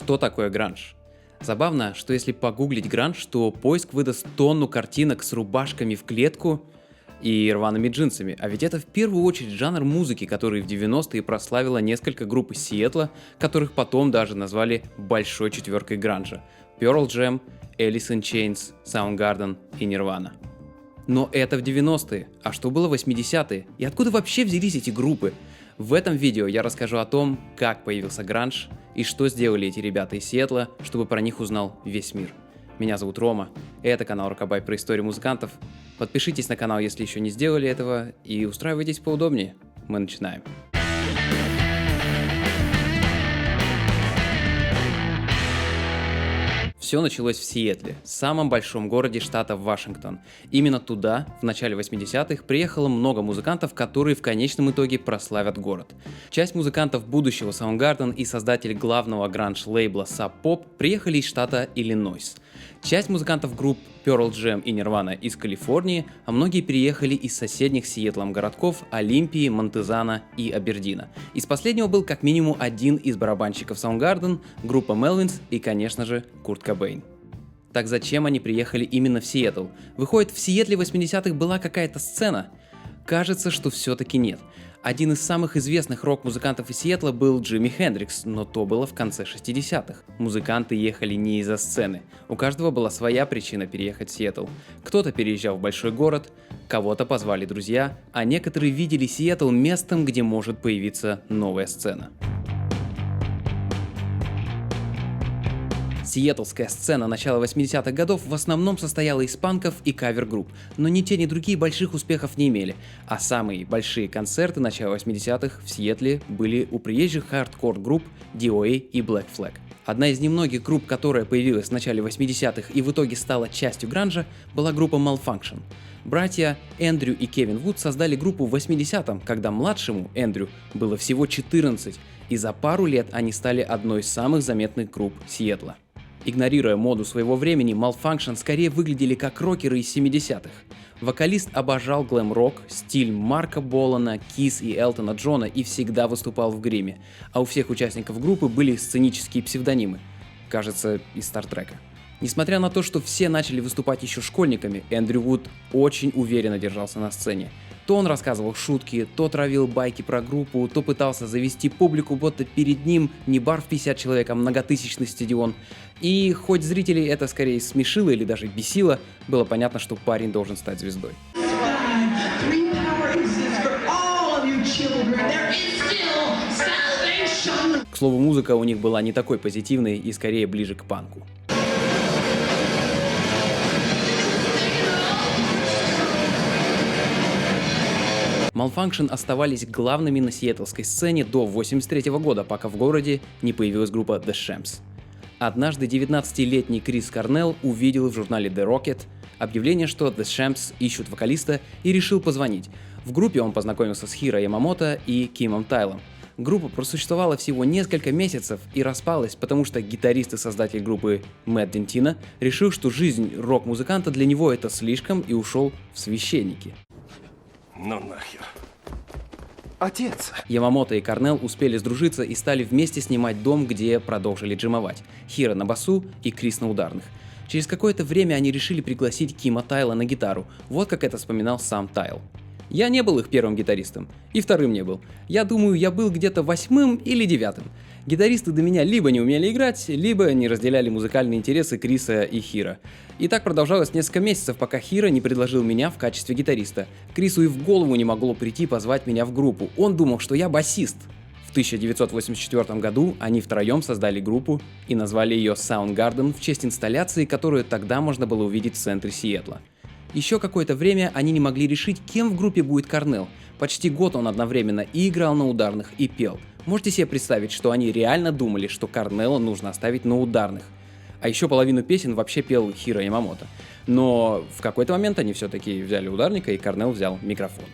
Что такое гранж? Забавно, что если погуглить гранж, то поиск выдаст тонну картинок с рубашками в клетку и рваными джинсами. А ведь это в первую очередь жанр музыки, который в 90-е прославило несколько групп из Сиэтла, которых потом даже назвали большой четверкой гранжа. Pearl Jam, Alice in Chains, Soundgarden и Nirvana. Но это в 90-е. А что было в 80-е? И откуда вообще взялись эти группы? В этом видео я расскажу о том, как появился гранж и что сделали эти ребята из Сиэтла, чтобы про них узнал весь мир. Меня зовут Рома, это канал Рокабай про историю музыкантов. Подпишитесь на канал, если еще не сделали этого, и устраивайтесь поудобнее. Мы начинаем. Все началось в Сиэтле, самом большом городе штата Вашингтон. Именно туда в начале 80-х приехало много музыкантов, которые в конечном итоге прославят город. Часть музыкантов будущего Soundgarden и создатель главного гранж-лейбла Sub Pop приехали из штата Иллинойс. Часть музыкантов групп Pearl Jam и Nirvana из Калифорнии, а многие переехали из соседних с Сиэтлом городков Олимпии, Монтезана и Абердина. Из последнего был как минимум один из барабанщиков Soundgarden, группа Melvins и, конечно же, Курт Кобейн. Так зачем они приехали именно в Сиэтл? Выходит, в Сиэтле 80-х была какая-то сцена? Кажется, что все-таки нет. Один из самых известных рок-музыкантов из Сиэтла был Джимми Хендрикс, но то было в конце 60-х. Музыканты ехали не из-за сцены. У каждого была своя причина переехать в Сиэтл. Кто-то переезжал в большой город, кого-то позвали друзья, а некоторые видели Сиэтл местом, где может появиться новая сцена. Сиэтлская сцена начала 80-х годов в основном состояла из панков и кавер-групп, но ни те, ни другие больших успехов не имели, а самые большие концерты начала 80-х в Сиэтле были у приезжих хардкор-групп DOA и Black Flag. Одна из немногих групп, которая появилась в начале 80-х и в итоге стала частью гранжа, была группа Malfunction. Братья Эндрю и Кевин Вуд создали группу в 80-м, когда младшему Эндрю было всего 14, и за пару лет они стали одной из самых заметных групп Сиэтла. Игнорируя моду своего времени, Malfunction скорее выглядели как рокеры из 70-х. Вокалист обожал глэм-рок, стиль Марка Болана, Кис и Элтона Джона и всегда выступал в гриме, а у всех участников группы были сценические псевдонимы, кажется, из Стартрека. Несмотря на то, что все начали выступать еще школьниками, Эндрю Вуд очень уверенно держался на сцене. То он рассказывал шутки, то травил байки про группу, то пытался завести публику, будто перед ним не бар в 50 человек, а многотысячный стадион. И хоть зрителей это скорее смешило или даже бесило, было понятно, что парень должен стать звездой. К слову, музыка у них была не такой позитивной и скорее ближе к панку. Malfunction оставались главными на сиэтлской сцене до 1983 года, пока в городе не появилась группа The Shams. Однажды 19-летний Крис Корнелл увидел в журнале The Rocket объявление, что The Shams ищут вокалиста, и решил позвонить. В группе он познакомился с Хиро Ямамото и Кимом Тайлом. Группа просуществовала всего несколько месяцев и распалась, потому что гитарист и создатель группы Мэтт Дентино решил, что жизнь рок-музыканта для него это слишком, и ушел в священники. Ну нахер. Отец! Ямамото и Корнелл успели сдружиться и стали вместе снимать дом, где продолжили джимовать. Хиро на басу и Крис на ударных. Через какое-то время они решили пригласить Кима Тайла на гитару. Вот как это вспоминал сам Тайл. Я не был их первым гитаристом, и вторым не был. Я думаю, я был где-то 8-м или 9-м. Гитаристы до меня либо не умели играть, либо не разделяли музыкальные интересы Криса и Хиро. И так продолжалось несколько месяцев, пока Хиро не предложил меня в качестве гитариста. Крису и в голову не могло прийти позвать меня в группу. Он думал, что я басист. В 1984 году они втроем создали группу и назвали ее Soundgarden в честь инсталляции, которую тогда можно было увидеть в центре Сиэтла. Еще какое-то время они не могли решить, кем в группе будет Корнелл. Почти год он одновременно и играл на ударных, и пел. Можете себе представить, что они реально думали, что Корнелла нужно оставить на ударных. А еще половину песен вообще пел Хиро Ямамото. Но в какой-то момент они все-таки взяли ударника, и Корнелл взял микрофон.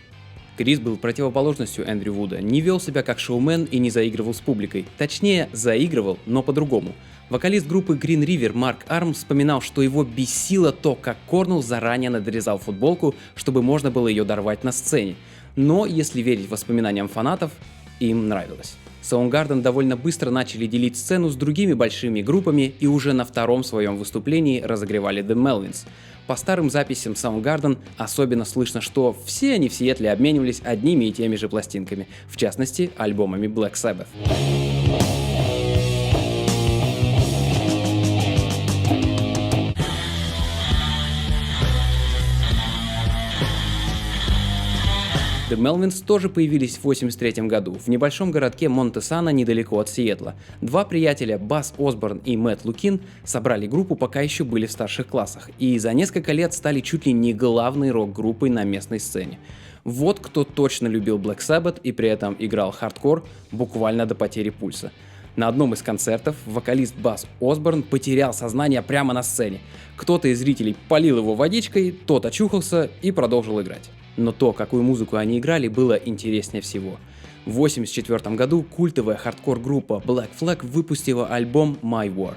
Крис был противоположностью Эндрю Вуда, не вел себя как шоумен и не заигрывал с публикой. Точнее, заигрывал, но по-другому. Вокалист группы Green River Марк Арм вспоминал, что его бесило то, как Корнелл заранее надрезал футболку, чтобы можно было ее дорвать на сцене. Но, если верить воспоминаниям фанатов, им нравилось. Soundgarden довольно быстро начали делить сцену с другими большими группами и уже на втором своем выступлении разогревали The Melvins. По старым записям Soundgarden особенно слышно, что все они в Сиэтле обменивались одними и теми же пластинками, в частности, альбомами Black Sabbath. The Melvins тоже появились в 1983 году в небольшом городке Монте-Сана недалеко от Сиэтла. Два приятеля, Бас Осборн и Мэтт Лукин, собрали группу, пока еще были в старших классах, и за несколько лет стали чуть ли не главной рок-группой на местной сцене. Вот кто точно любил Black Sabbath и при этом играл хардкор буквально до потери пульса. На одном из концертов вокалист Бас Осборн потерял сознание прямо на сцене. Кто-то из зрителей полил его водичкой, тот очухался и продолжил играть. Но то, какую музыку они играли, было интереснее всего. В 1984 году культовая хардкор-группа Black Flag выпустила альбом My War.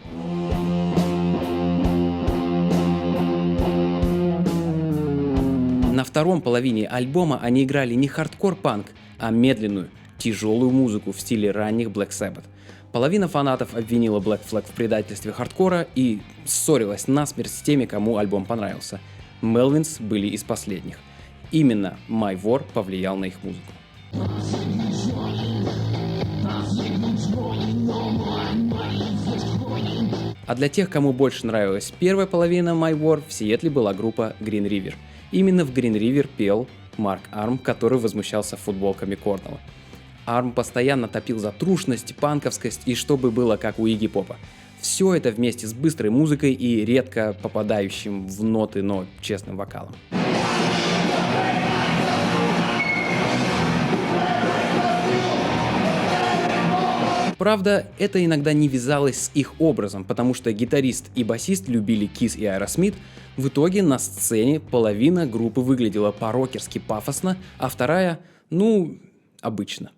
На втором половине альбома они играли не хардкор-панк, а медленную, тяжелую музыку в стиле ранних Black Sabbath. Половина фанатов обвинила Black Flag в предательстве хардкора и ссорилась насмерть с теми, кому альбом понравился. Melvins были из последних. Именно My War повлиял на их музыку. А для тех, кому больше нравилась первая половина My War, в Сиэтле была группа Green River. Именно в Green River пел Марк Арм, который возмущался футболками Корнелла. Арм постоянно топил за трушность, панковскость и чтобы было как у Игги Попа. Все это вместе с быстрой музыкой и редко попадающим в ноты, но честным вокалом. Правда, это иногда не вязалось с их образом, потому что гитарист и басист любили Kiss и Aerosmith. В итоге на сцене половина группы выглядела по-рокерски пафосно, а вторая, обычно.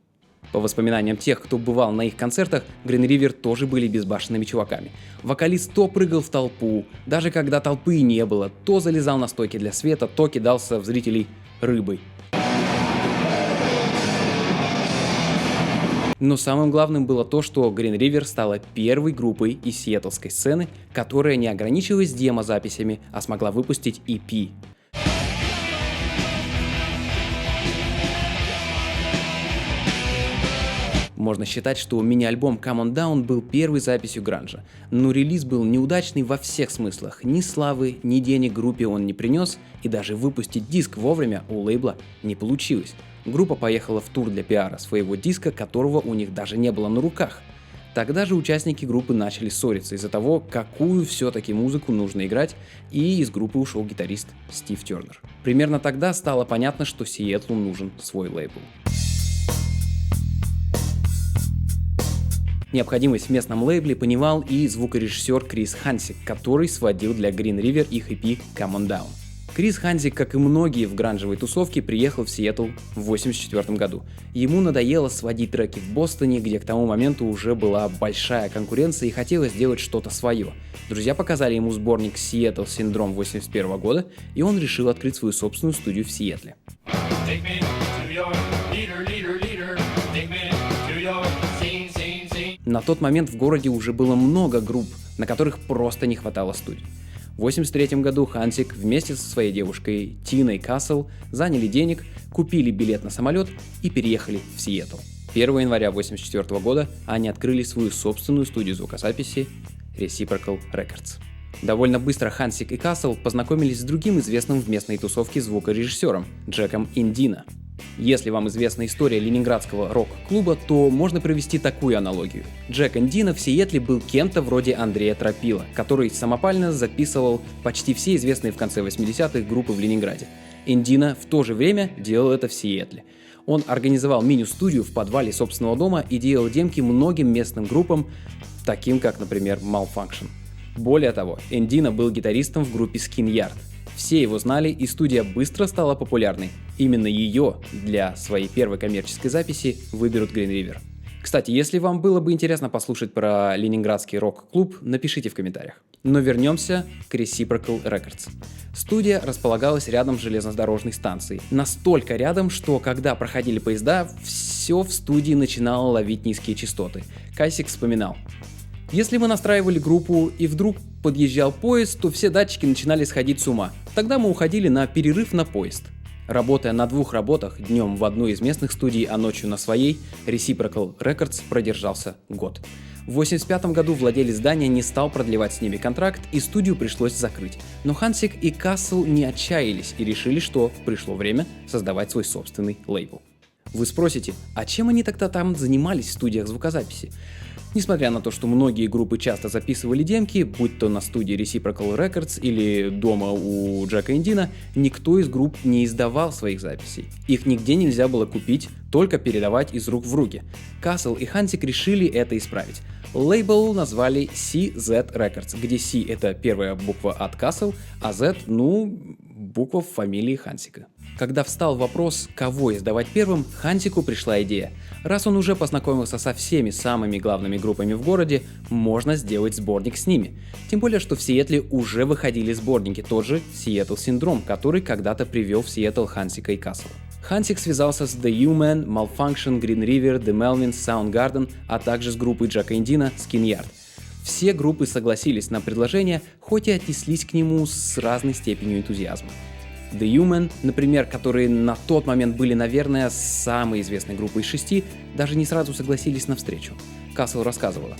По воспоминаниям тех, кто бывал на их концертах, Green River тоже были безбашенными чуваками. Вокалист то прыгал в толпу, даже когда толпы и не было, то залезал на стойки для света, то кидался в зрителей рыбой. Но самым главным было то, что Green River стала первой группой из сиэтлской сцены, которая не ограничилась демозаписями, а смогла выпустить EP. Можно считать, что мини-альбом Come On Down был первой записью гранжа, но релиз был неудачный во всех смыслах. Ни славы, ни денег группе он не принес, и даже выпустить диск вовремя у лейбла не получилось. Группа поехала в тур для пиара своего диска, которого у них даже не было на руках. Тогда же участники группы начали ссориться из-за того, какую все-таки музыку нужно играть, и из группы ушел гитарист Стив Тернер. Примерно тогда стало понятно, что Сиэтлу нужен свой лейбл. Необходимость в местном лейбле понимал и звукорежиссер Крис Хансик, который сводил для Green River их EP Come On Down. Крис Хансик, как и многие в гранжевой тусовке, приехал в Сиэтл в 1984 году. Ему надоело сводить треки в Бостоне, где к тому моменту уже была большая конкуренция и хотелось сделать что-то свое. Друзья показали ему сборник Seattle Syndrome 1981 года, и он решил открыть свою собственную студию в Сиэтле. На тот момент в городе уже было много групп, на которых просто не хватало студий. В 1983 году Хансик вместе со своей девушкой Тиной Кассел заняли денег, купили билет на самолет и переехали в Сиэтл. 1 января 1984 года они открыли свою собственную студию звукозаписи Reciprocal Records. Довольно быстро Хансик и Кассел познакомились с другим известным в местной тусовке звукорежиссером Джеком Индино. Если вам известна история ленинградского рок-клуба, то можно провести такую аналогию. Джек Индино в Сиэтле был кем-то вроде Андрея Тропила, который самопально записывал почти все известные в конце 80-х группы в Ленинграде. Индино в то же время делал это в Сиэтле. Он организовал мини-студию в подвале собственного дома и делал демки многим местным группам, таким как, например, Malfunction. Более того, Индино был гитаристом в группе Skin Yard. Все его знали, и студия быстро стала популярной. Именно ее для своей первой коммерческой записи выберут Green River. Кстати, если вам было бы интересно послушать про ленинградский рок-клуб, напишите в комментариях. Но вернемся к Reciprocal Records. Студия располагалась рядом с железнодорожной станцией. Настолько рядом, что когда проходили поезда, все в студии начинало ловить низкие частоты. Кайсик вспоминал: если мы настраивали группу и вдруг подъезжал поезд, то все датчики начинали сходить с ума. Тогда мы уходили на перерыв на поезд. Работая на 2 работах, днем в одной из местных студий, а ночью на своей, Reciprocal Records продержался год. В 1985 году владелец здания не стал продлевать с ними контракт, и студию пришлось закрыть. Но Хансик и Кассел не отчаялись и решили, что пришло время создавать свой собственный лейбл. Вы спросите, а чем они тогда там занимались в студиях звукозаписи? Несмотря на то, что многие группы часто записывали демки, будь то на студии Reciprocal Records или дома у Джека Эндина, никто из групп не издавал своих записей. Их нигде нельзя было купить, только передавать из рук в руки. Кассел и Хансик решили это исправить. Лейбл назвали CZ Records, где C — это первая буква от Кассел, а Z — буква в фамилии Хансика. Когда встал вопрос, кого издавать первым, Хансику пришла идея. Раз он уже познакомился со всеми самыми главными группами в городе, можно сделать сборник с ними. Тем более, что в Сиэтле уже выходили сборники, тот же Seattle Syndrome, который когда-то привел в Сиэтл Хансика и Кассела. Хансик связался с The Human, Malfunction, Green River, The Melvins, Soundgarden, а также с группой Джека Эндина Skin Yard. Все группы согласились на предложение, хоть и отнеслись к нему с разной степенью энтузиазма. The Human, например, которые на тот момент были, наверное, самой известной группой из 6, даже не сразу согласились на встречу. Кассел рассказывала: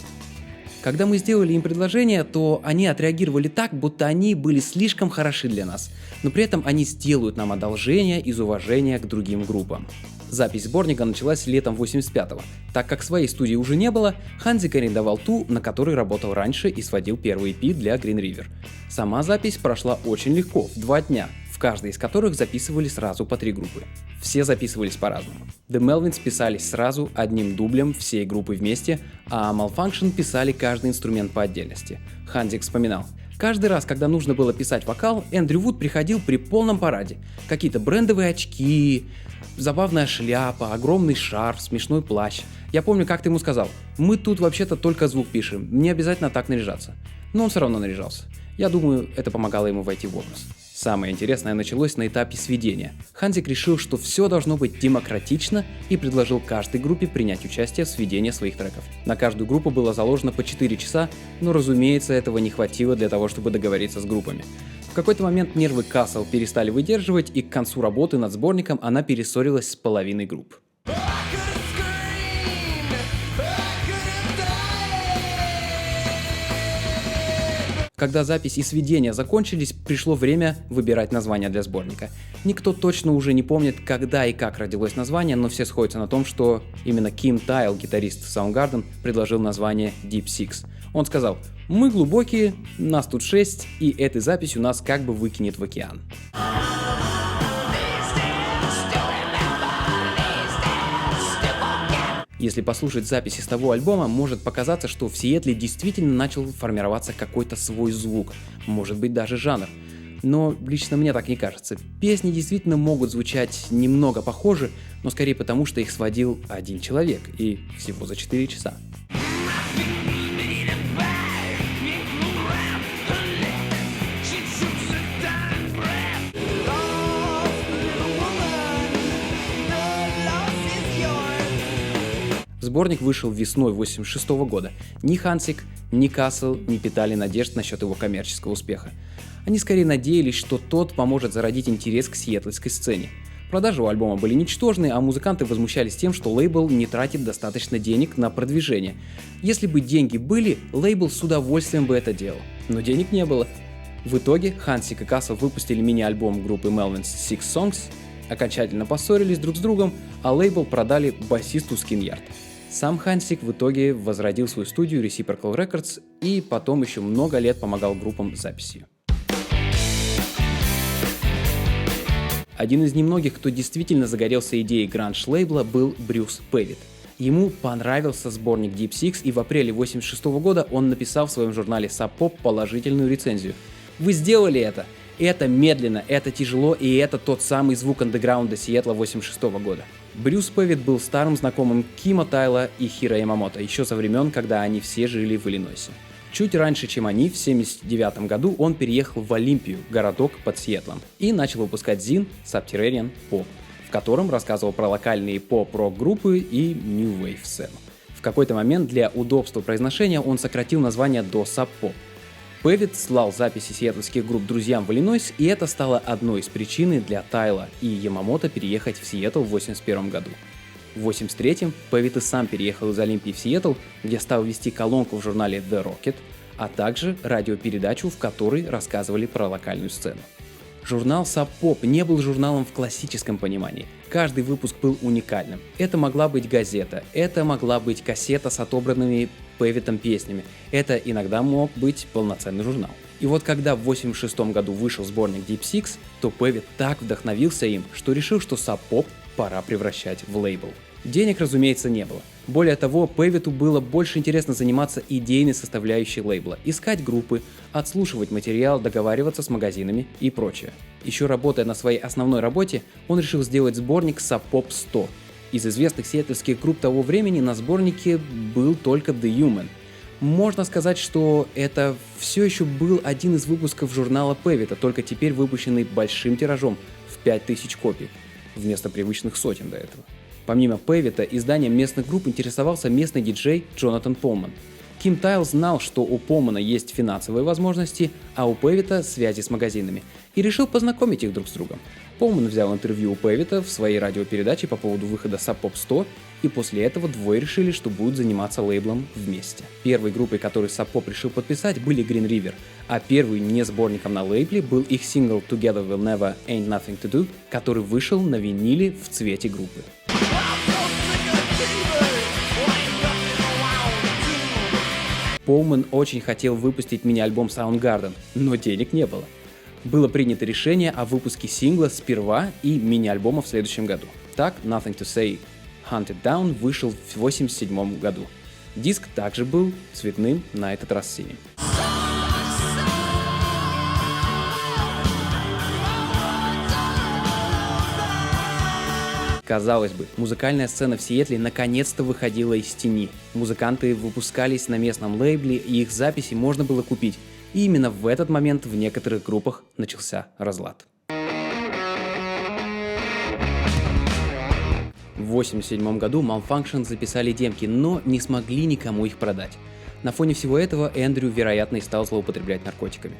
когда мы сделали им предложение, то они отреагировали так, будто они были слишком хороши для нас, но при этом они сделают нам одолжение из уважения к другим группам. Запись сборника началась летом 85-го. Так как своей студии уже не было, Хансик арендовал ту, на которой работал раньше, и сводил первый EP для Green River. Сама запись прошла очень легко, в 2 дня, в каждой из которых записывали сразу по 3 группы. Все записывались по-разному. The Melvins писались сразу одним дублем всей группы вместе, а Malfunction писали каждый инструмент по отдельности. Хансик вспоминал: каждый раз, когда нужно было писать вокал, Эндрю Вуд приходил при полном параде. Какие-то брендовые очки, забавная шляпа, огромный шарф, смешной плащ. Я помню, как ты ему сказал: мы тут вообще-то только звук пишем, не обязательно так наряжаться. Но он все равно наряжался. Я думаю, это помогало ему войти в образ. Самое интересное началось на этапе сведения. Хансик решил, что все должно быть демократично, и предложил каждой группе принять участие в сведении своих треков. На каждую группу было заложено по 4 часа, но, разумеется, этого не хватило для того, чтобы договориться с группами. В какой-то момент нервы Кассел перестали выдерживать, и к концу работы над сборником она перессорилась с половиной групп. Когда запись и сведения закончились, пришло время выбирать название для сборника. Никто точно уже не помнит, когда и как родилось название, но все сходятся на том, что именно Ким Тайл, гитарист Soundgarden, предложил название Deep Six. Он сказал: мы глубокие, нас тут 6, и этой записью нас как бы выкинет в океан. Если послушать записи с того альбома, может показаться, что в Сиэтле действительно начал формироваться какой-то свой звук, может быть даже жанр. Но лично мне так не кажется. Песни действительно могут звучать немного похожи, но скорее потому, что их сводил один человек, и всего за 4 часа. Сборник вышел весной 1986 года. Ни Хансик, ни Кассел не питали надежд насчет его коммерческого успеха. Они скорее надеялись, что тот поможет зародить интерес к сиэтльской сцене. Продажи у альбома были ничтожные, а музыканты возмущались тем, что лейбл не тратит достаточно денег на продвижение. Если бы деньги были, лейбл с удовольствием бы это делал. Но денег не было. В итоге Хансик и Кассел выпустили мини-альбом группы Melvins Six Songs, окончательно поссорились друг с другом, а лейбл продали басисту Skin Yard. Сам Хансик в итоге возродил свою студию Reciprocal Records и потом еще много лет помогал группам с записью. Один из немногих, кто действительно загорелся идеей гранж-лейбла, был Брюс Пэвит. Ему понравился сборник Deep Six, и в апреле 1986 года он написал в своем журнале Sub Pop положительную рецензию. «Вы сделали это! Это медленно, это тяжело, и это тот самый звук андеграунда Сиэтла 1986 года». Брюс Пэвит был старым знакомым Кима Тайла и Хиро Ямамото еще со времен, когда они все жили в Иллинойсе. Чуть раньше, чем они, в 1979 году он переехал в Олимпию, городок под Сиэтлом, и начал выпускать зин Subterranean Pop, в котором рассказывал про локальные поп-рок группы и New Wave сцену. В какой-то момент для удобства произношения он сократил название до Sub Pop. Пэвит слал записи сиэтлских групп друзьям в Иллинойс, и это стало одной из причин для Тайла и Ямамото переехать в Сиэтл в 1981 году. В 1983-м Пэвит и сам переехал из Олимпии в Сиэтл, где стал вести колонку в журнале The Rocket, а также радиопередачу, в которой рассказывали про локальную сцену. Журнал Sub Pop не был журналом в классическом понимании. Каждый выпуск был уникальным. Это могла быть газета, это могла быть кассета с отобранными Пэвитом песнями, это иногда мог быть полноценный журнал. И вот когда в 1986 году вышел сборник Deep Six, то Пэвит так вдохновился им, что решил, что Sub Pop пора превращать в лейбл. Денег, разумеется, не было. Более того, Пэвиту было больше интересно заниматься идейной составляющей лейбла, искать группы, отслушивать материал, договариваться с магазинами и прочее. Еще работая на своей основной работе, он решил сделать сборник Sub Pop 100. Из известных сиэтльских групп того времени на сборнике был только The Human. Можно сказать, что это все еще был один из выпусков журнала Пэвита, только теперь выпущенный большим тиражом в 5000 копий, вместо привычных сотен до этого. Помимо Пэвита, изданием местных групп интересовался местный диджей Джонатан Полман. Ким Тайл знал, что у Полмана есть финансовые возможности, а у Пэвита связи с магазинами, и решил познакомить их друг с другом. Полман взял интервью у Пэвита в своей радиопередаче по поводу выхода Sub Pop 100, и после этого двое решили, что будут заниматься лейблом вместе. Первой группой, которую Sub Pop решил подписать, были Green River, а первый не сборником на лейбле был их сингл Together We'll Never Ain't Nothing to Do, который вышел на виниле в цвете группы. Полман очень хотел выпустить мини-альбом Soundgarden, но денег не было. Было принято решение о выпуске сингла сперва и мини-альбома в следующем году. Так, Nothing to Say Hunted Down вышел в 1987 году. Диск также был цветным, на этот раз синим. Казалось бы, музыкальная сцена в Сиэтле наконец-то выходила из тени. Музыканты выпускались на местном лейбле, и их записи можно было купить. И именно в этот момент в некоторых группах начался разлад. В 1987 году Malfunction записали демки, но не смогли никому их продать. На фоне всего этого Эндрю, вероятно, и стал злоупотреблять наркотиками.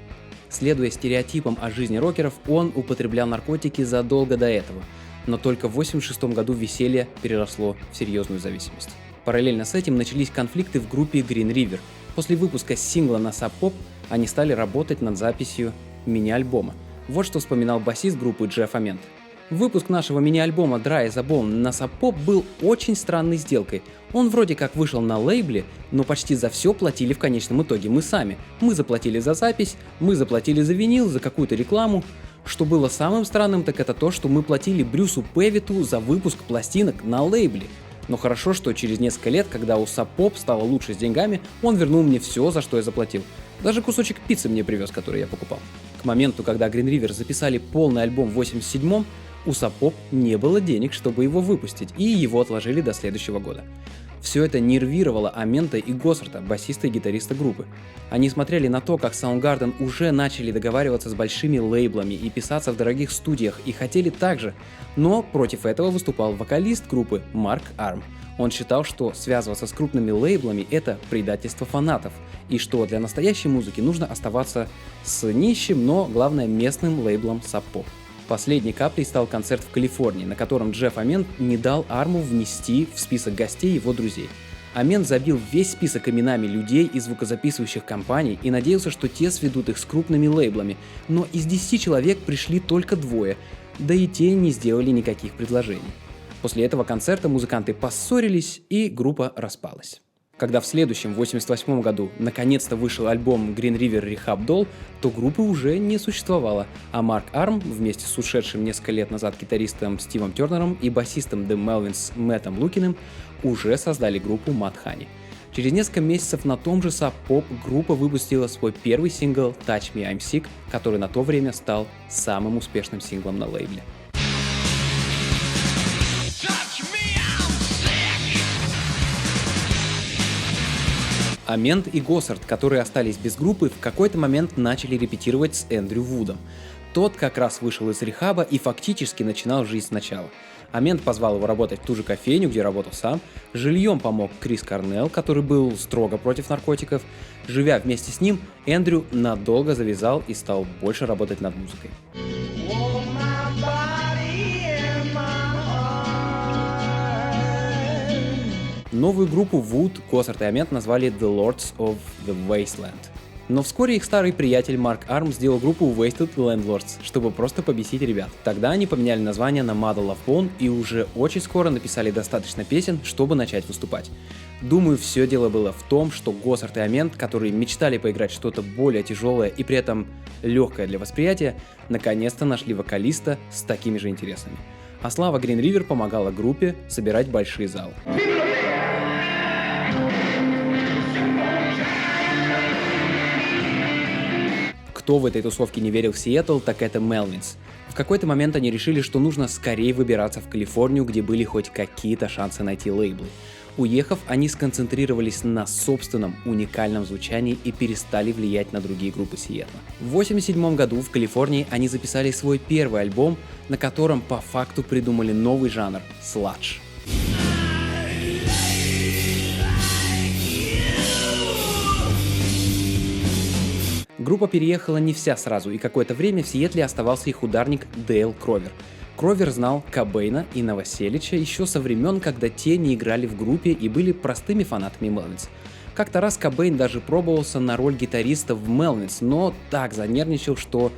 Следуя стереотипам о жизни рокеров, он употреблял наркотики задолго до этого. Но только в 1986 году веселье переросло в серьезную зависимость. Параллельно с этим начались конфликты в группе Green River. После выпуска сингла на Sub Pop они стали работать над записью мини-альбома. Вот что вспоминал басист группы Джефф Амент. Выпуск нашего мини-альбома Dry as a Bone на Sub Pop был очень странной сделкой. Он вроде как вышел на лейбле, но почти за все платили в конечном итоге мы сами. Мы заплатили за запись, мы заплатили за винил, за какую-то рекламу. Что было самым странным, так это то, что мы платили Брюсу Пэвиту за выпуск пластинок на лейбле. Но хорошо, что через несколько лет, когда у Sub Pop стало лучше с деньгами, он вернул мне все, за что я заплатил. Даже кусочек пиццы мне привез, который я покупал. К моменту, когда Green River записали полный альбом в 1987-м, у Sub Pop не было денег, чтобы его выпустить, и его отложили до следующего года. Все это нервировало Амента и Госсарта, басиста и гитариста группы. Они смотрели на то, как Soundgarden уже начали договариваться с большими лейблами и писаться в дорогих студиях, и хотели так же. Но против этого выступал вокалист группы Марк Арм. Он считал, что связываться с крупными лейблами — это предательство фанатов, и что для настоящей музыки нужно оставаться с нищим, но, главное, местным лейблом Sub Pop. Последней каплей стал концерт в Калифорнии, на котором Джефф Амент не дал Арму внести в список гостей его друзей. Амент забил весь список именами людей из звукозаписывающих компаний и надеялся, что те сведут их с крупными лейблами, но из 10 человек пришли только 2, да и те не сделали никаких предложений. После этого концерта музыканты поссорились, и группа распалась. Когда в следующем, 1988 году, наконец-то вышел альбом Green River Rehab Doll, то группы уже не существовало, а Марк Арм вместе с ушедшим несколько лет назад гитаристом Стивом Тернером и басистом The Melvins Мэттом Лукиным уже создали группу Mad Honey. Через несколько месяцев на том же Sub Pop группа выпустила свой первый сингл Touch Me I'm Sick, который на то время стал самым успешным синглом на лейбле. Амент и Госсард, которые остались без группы, в какой-то момент начали репетировать с Эндрю Вудом. Тот как раз вышел из рехаба и фактически начинал жизнь сначала. Амент позвал его работать в ту же кофейню, где работал сам. Жильем помог Крис Корнелл, который был строго против наркотиков. Живя вместе с ним, Эндрю надолго завязал и стал больше работать над музыкой. Новую группу Вуд, Госсард и Амент назвали The Lords of the Wasteland. Но вскоре их старый приятель Марк Арм сделал группу Wasted Landlords, чтобы просто побесить ребят. Тогда они поменяли название на Mother Love Bone и уже очень скоро написали достаточно песен, чтобы начать выступать. Думаю, все дело было в том, что Госсард и Амент, которые мечтали поиграть что-то более тяжелое и при этом легкое для восприятия, наконец-то нашли вокалиста с такими же интересами. А Слава Green River помогала группе собирать большие залы. Кто в этой тусовке не верил в Сиэтл, так это Melvins. В какой-то момент они решили, что нужно скорее выбираться в Калифорнию, где были хоть какие-то шансы найти лейблы. Уехав, они сконцентрировались на собственном уникальном звучании и перестали влиять на другие группы Сиэтла. В 1987 году в Калифорнии они записали свой первый альбом, на котором по факту придумали новый жанр – сладж. Группа переехала не вся сразу, и какое-то время в Сиэтле оставался их ударник Дейл Кровер. Кровер знал Кобейна и Новоселича еще со времен, когда те не играли в группе и были простыми фанатами Melvins. Как-то раз Кобейн даже пробовался на роль гитариста в Melvins, но так занервничал, что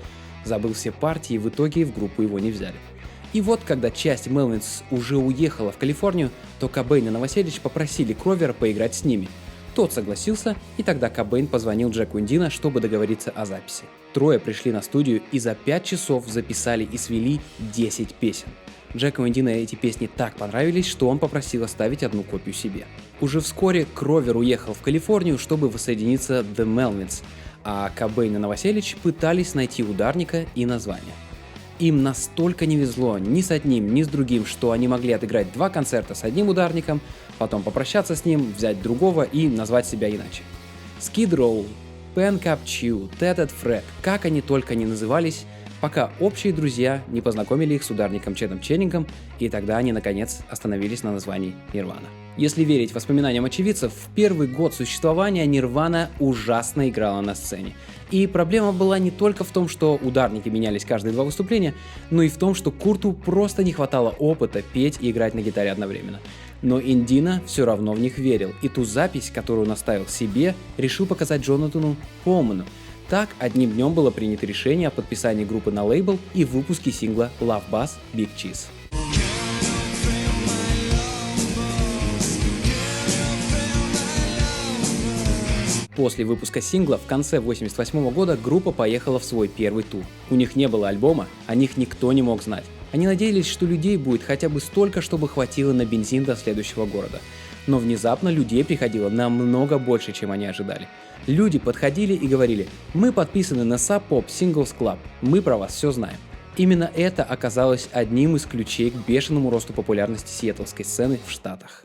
забыл все партии и в итоге в группу его не взяли. И вот, когда часть Melvins уже уехала в Калифорнию, то Кобейн и Новоселич попросили Кровера поиграть с ними. Тот согласился, и тогда Кобейн позвонил Джеку Индино, чтобы договориться о записи. Трое пришли на студию и за 5 часов записали и свели 10 песен. Джеку Индино эти песни так понравились, что он попросил оставить одну копию себе. Уже вскоре Кровер уехал в Калифорнию, чтобы воссоединиться The Melvins, а Кобейн и Новоселич пытались найти ударника и название. Им настолько не везло ни с одним, ни с другим, что они могли отыграть 2 концерта с одним ударником, потом попрощаться с ним, взять другого и назвать себя иначе. Skid Row, Pen Cup Chew, Tethered Fred, как они только не назывались, пока общие друзья не познакомили их с ударником Чедом Ченнингом, и тогда они наконец остановились на названии Nirvana. Если верить воспоминаниям очевидцев, в первый год существования Nirvana ужасно играла на сцене. И проблема была не только в том, что ударники менялись каждые 2 выступления, но и в том, что Курту просто не хватало опыта петь и играть на гитаре одновременно. Но Индино все равно в них верил, и ту запись, которую он оставил себе, решил показать Джонатану Коулману. Так, одним днем было принято решение о подписании группы на лейбл и выпуске сингла Love Buzz Big Cheese. После выпуска сингла в конце 1988 года группа поехала в свой первый тур. У них не было альбома, о них никто не мог знать. Они надеялись, что людей будет хотя бы столько, чтобы хватило на бензин до следующего города. Но внезапно людей приходило намного больше, чем они ожидали. Люди подходили и говорили: «Мы подписаны на Sub Pop Singles Club, мы про вас все знаем». Именно это оказалось одним из ключей к бешеному росту популярности сиэтлской сцены в Штатах.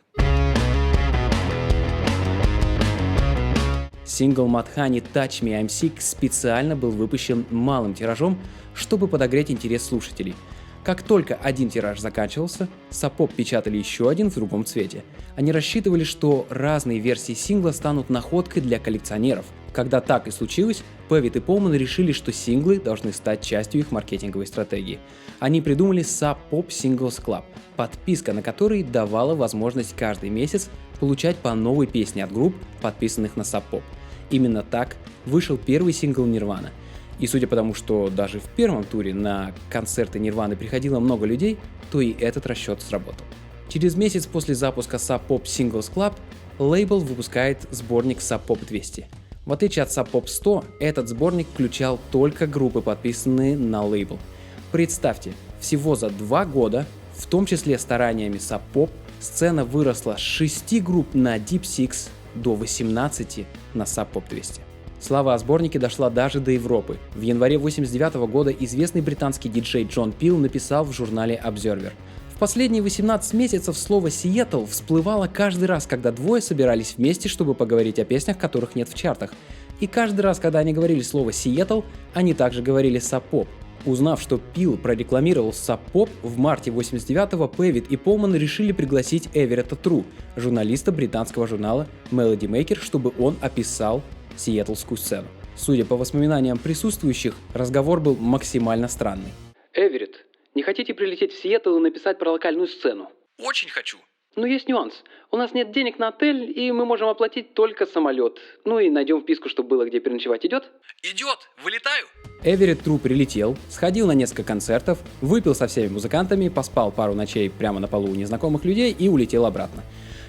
Сингл Mudhoney Touch Me I'm Sick специально был выпущен малым тиражом, чтобы подогреть интерес слушателей. Как только один тираж заканчивался, Sub Pop печатали еще один в другом цвете. Они рассчитывали, что разные версии сингла станут находкой для коллекционеров. Когда так и случилось, Пэвит и Полман решили, что синглы должны стать частью их маркетинговой стратегии. Они придумали Sub Pop Singles Club, подписка на который давала возможность каждый месяц получать по новой песне от групп, подписанных на Sub Pop. Именно так вышел первый сингл Nirvana. И судя по тому, что даже в первом туре на концерты Nirvana приходило много людей, то и этот расчет сработал. Через месяц после запуска Sub Pop Singles Club лейбл выпускает сборник Sub Pop 200. В отличие от Sub Pop 100, этот сборник включал только группы, подписанные на лейбл. Представьте, всего за 2 года, в том числе стараниями Sub Pop, сцена выросла с 6 групп на Deep Six до 18 на Sub Pop 200. Слава о сборнике дошла даже до Европы. В январе 1989 года известный британский диджей Джон Пил написал в журнале Observer: «В последние 18 месяцев слово «Сиэтл» всплывало каждый раз, когда двое собирались вместе, чтобы поговорить о песнях, которых нет в чартах. И каждый раз, когда они говорили слово «Сиэтл», они также говорили «Сап-поп». Узнав, что Пил прорекламировал Сап-поп, в марте 89-го Пэвит и Полман решили пригласить Эверетта Тру, журналиста британского журнала Melody Maker, чтобы он описал сиэтлскую сцену. Судя по воспоминаниям присутствующих, разговор был максимально странный. «Эверетт, не хотите прилететь в Сиэтл и написать про локальную сцену?» «Очень хочу». «Но есть нюанс. У нас нет денег на отель, и мы можем оплатить только самолет. Ну и найдем вписку, чтобы было где переночевать. Идет?» «Идет, вылетаю». Эверетт Тру прилетел, сходил на несколько концертов, выпил со всеми музыкантами, поспал пару ночей прямо на полу у незнакомых людей и улетел обратно.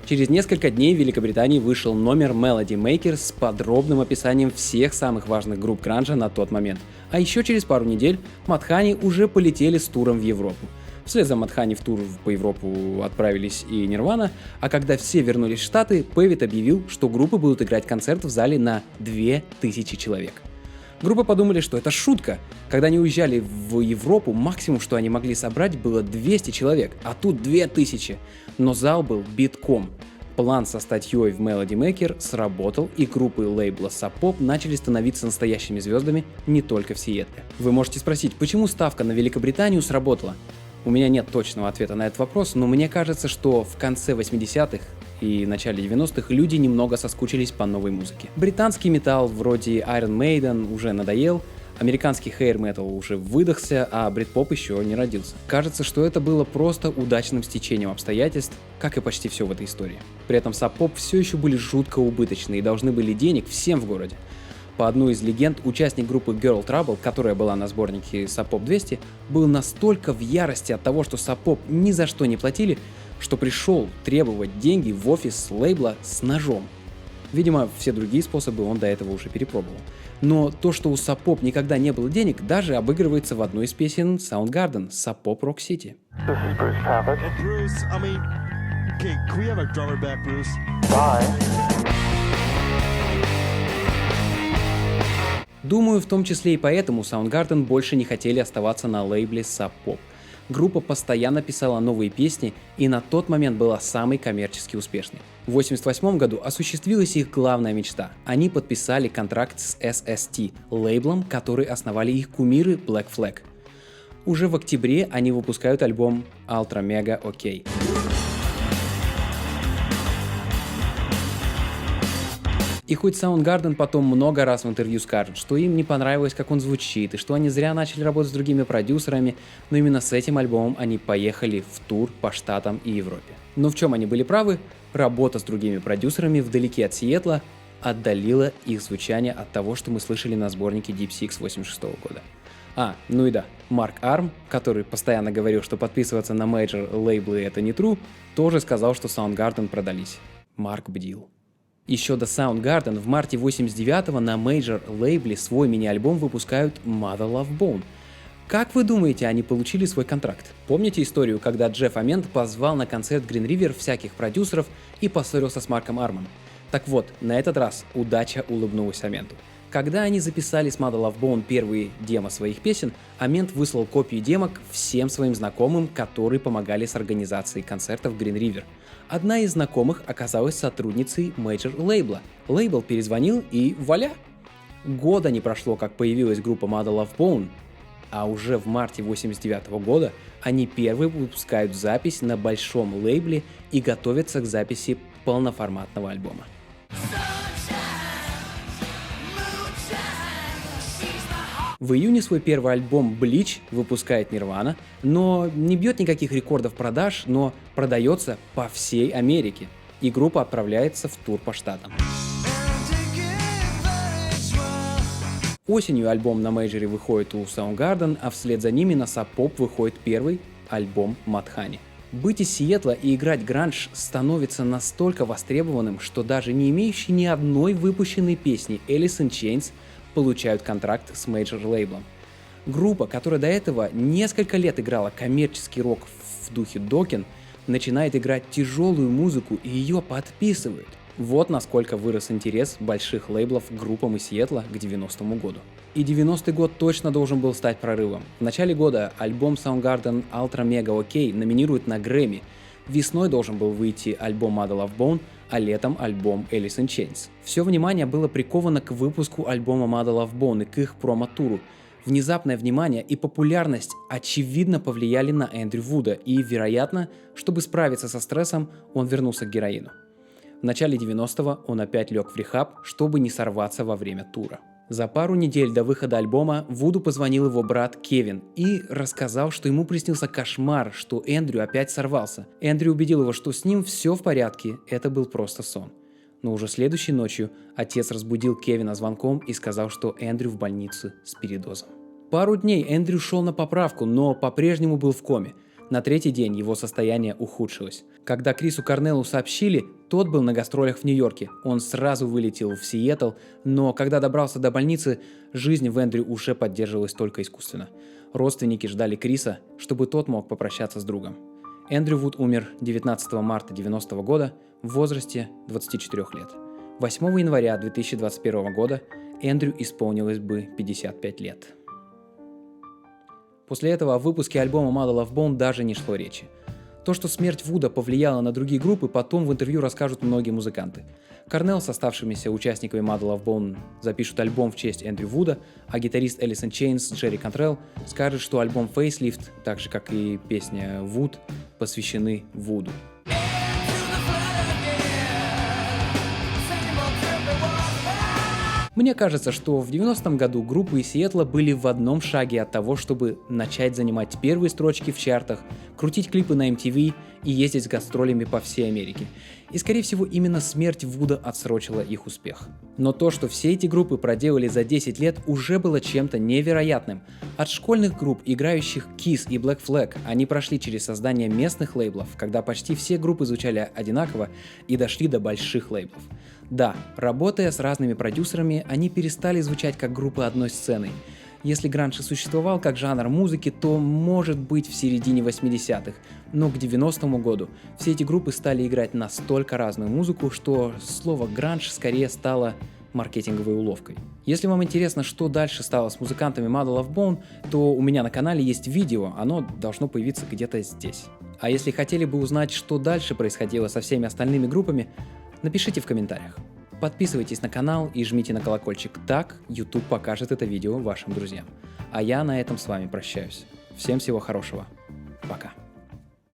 Через несколько дней в Великобритании вышел номер Melody Maker с подробным описанием всех самых важных групп гранжа на тот момент. А еще через пару недель Мадхани уже полетели с туром в Европу. Вслед за Мадхани в тур по Европу отправились и Нирвана, а когда все вернулись в Штаты, Пэвит объявил, что группы будут играть концерт в зале на 2000 человек. Группы подумали, что это шутка. Когда они уезжали в Европу, максимум, что они могли собрать, было 200 человек, а тут 2000. Но зал был битком. План со статьей в Melody Maker сработал, и группы лейбла Сап-поп начали становиться настоящими звездами не только в Сиэтле. Вы можете спросить, почему ставка на Великобританию сработала? У меня нет точного ответа на этот вопрос, но мне кажется, что в конце 80-х и начале 90-х люди немного соскучились по новой музыке. Британский металл вроде Iron Maiden уже надоел, американский hair metal уже выдохся, а брит-поп еще не родился. Кажется, что это было просто удачным стечением обстоятельств, как и почти все в этой истории. При этом Сап-поп все еще были жутко убыточны и должны были денег всем в городе. По одной из легенд, участник группы Girl Trouble, которая была на сборнике Сап-поп 200, был настолько в ярости от того, что Сап-поп ни за что не платили, что пришел требовать деньги в офис лейбла с ножом. Видимо, все другие способы он до этого уже перепробовал. Но то, что у Сап-поп никогда не было денег, даже обыгрывается в одной из песен Soundgarden «Сап-поп Rock City». Думаю, в том числе и поэтому Soundgarden больше не хотели оставаться на лейбле Sub-Pop. Группа постоянно писала новые песни и на тот момент была самой коммерчески успешной. В 1988 году осуществилась их главная мечта. Они подписали контракт с SST, лейблом, который основали их кумиры Black Flag. Уже в октябре они выпускают альбом Ultra Mega OK. И хоть Soundgarden потом много раз в интервью скажут, что им не понравилось, как он звучит, и что они зря начали работать с другими продюсерами, но именно с этим альбомом они поехали в тур по Штатам и Европе. Но в чем они были правы? Работа с другими продюсерами вдалеке от Сиэтла отдалила их звучание от того, что мы слышали на сборнике Deep Six 86 года. Ну и да, Марк Арм, который постоянно говорил, что подписываться на мейджор лейблы это не true, тоже сказал, что Soundgarden продались. Марк бдил. Еще до Soundgarden в марте 89-го на мейджор лейбле свой мини-альбом выпускают Mother Love Bone. Как вы думаете, они получили свой контракт? Помните историю, когда Джефф Амент позвал на концерт Green River всяких продюсеров и поссорился с Марком Армом? Так вот, на этот раз удача улыбнулась Аменту. Когда они записали с Mother Love Bone первые демо своих песен, Амент выслал копию демок всем своим знакомым, которые помогали с организацией концертов Green River. Одна из знакомых оказалась сотрудницей мейджор лейбла. Лейбл перезвонил и вуаля! Года не прошло, как появилась группа Mother Love Bone, а уже в марте 89 года они первые выпускают запись на большом лейбле и готовятся к записи полноформатного альбома. В июне свой первый альбом Bleach выпускает Nirvana, но не бьет никаких рекордов продаж, но продается по всей Америке, и группа отправляется в тур по штатам. Осенью альбом на мейджоре выходит у Soundgarden, а вслед за ними на Sub-Pop выходит первый альбом Mudhoney. Быть из Сиэтла и играть гранж становится настолько востребованным, что даже не имеющие ни одной выпущенной песни Alice in Chains получают контракт с мейджор-лейблом. Группа, которая до этого несколько лет играла коммерческий рок в духе Dokken, начинает играть тяжелую музыку и ее подписывают. Вот насколько вырос интерес больших лейблов к группам из Сиэтла к 90-му году. И 90-й год точно должен был стать прорывом. В начале года альбом Soundgarden Ultra Mega OK номинируют на Грэмми. Весной должен был выйти альбом Mother Love Bone, а летом альбом Alice in Chains. Все внимание было приковано к выпуску альбома Mother Love Bone и к их промо-туру. Внезапное внимание и популярность очевидно повлияли на Эндрю Вуда, и, вероятно, чтобы справиться со стрессом, он вернулся к героину. В начале 90-го он опять лег в рехаб, чтобы не сорваться во время тура. За пару недель до выхода альбома Вуду позвонил его брат Кевин и рассказал, что ему приснился кошмар, что Эндрю опять сорвался. Эндрю убедил его, что с ним все в порядке, это был просто сон. Но уже следующей ночью отец разбудил Кевина звонком и сказал, что Эндрю в больнице с передозом. Пару дней Эндрю шел на поправку, но по-прежнему был в коме. На третий день его состояние ухудшилось. Когда Крису Корнеллу сообщили, тот был на гастролях в Нью-Йорке. Он сразу вылетел в Сиэтл, но когда добрался до больницы, жизнь в Эндрю уже поддерживалась только искусственно. Родственники ждали Криса, чтобы тот мог попрощаться с другом. Эндрю Вуд умер 19 марта 90 года в возрасте 24 лет. 8 января 2021 года Эндрю исполнилось бы 55 лет. После этого о выпуске альбома Mother Love Bone даже не шло речи. То, что смерть Вуда повлияла на другие группы, потом в интервью расскажут многие музыканты. Корнелл с оставшимися участниками Mother Love Bone запишут альбом в честь Эндрю Вуда, а гитарист Alice in Chains Джерри Контрелл скажет, что альбом Facelift, так же как и песня Wood, посвящены Вуду. Мне кажется, что в 90-м году группы из Сиэтла были в одном шаге от того, чтобы начать занимать первые строчки в чартах, крутить клипы на MTV и ездить с гастролями по всей Америке. И, скорее всего, именно смерть Вуда отсрочила их успех. Но то, что все эти группы проделали за 10 лет, уже было чем-то невероятным. От школьных групп, играющих Kiss и Black Flag, они прошли через создание местных лейблов, когда почти все группы звучали одинаково, и дошли до больших лейблов. Да, работая с разными продюсерами, они перестали звучать как группы одной сцены. Если гранж и существовал как жанр музыки, то может быть в середине 80-х, но к 90-му году все эти группы стали играть настолько разную музыку, что слово гранж скорее стало маркетинговой уловкой. Если вам интересно, что дальше стало с музыкантами Mother Love Bone, то у меня на канале есть видео, оно должно появиться где-то здесь. А если хотели бы узнать, что дальше происходило со всеми остальными группами, напишите в комментариях. Подписывайтесь на канал и жмите на колокольчик, так YouTube покажет это видео вашим друзьям. А я на этом с вами прощаюсь. Всем всего хорошего. Пока.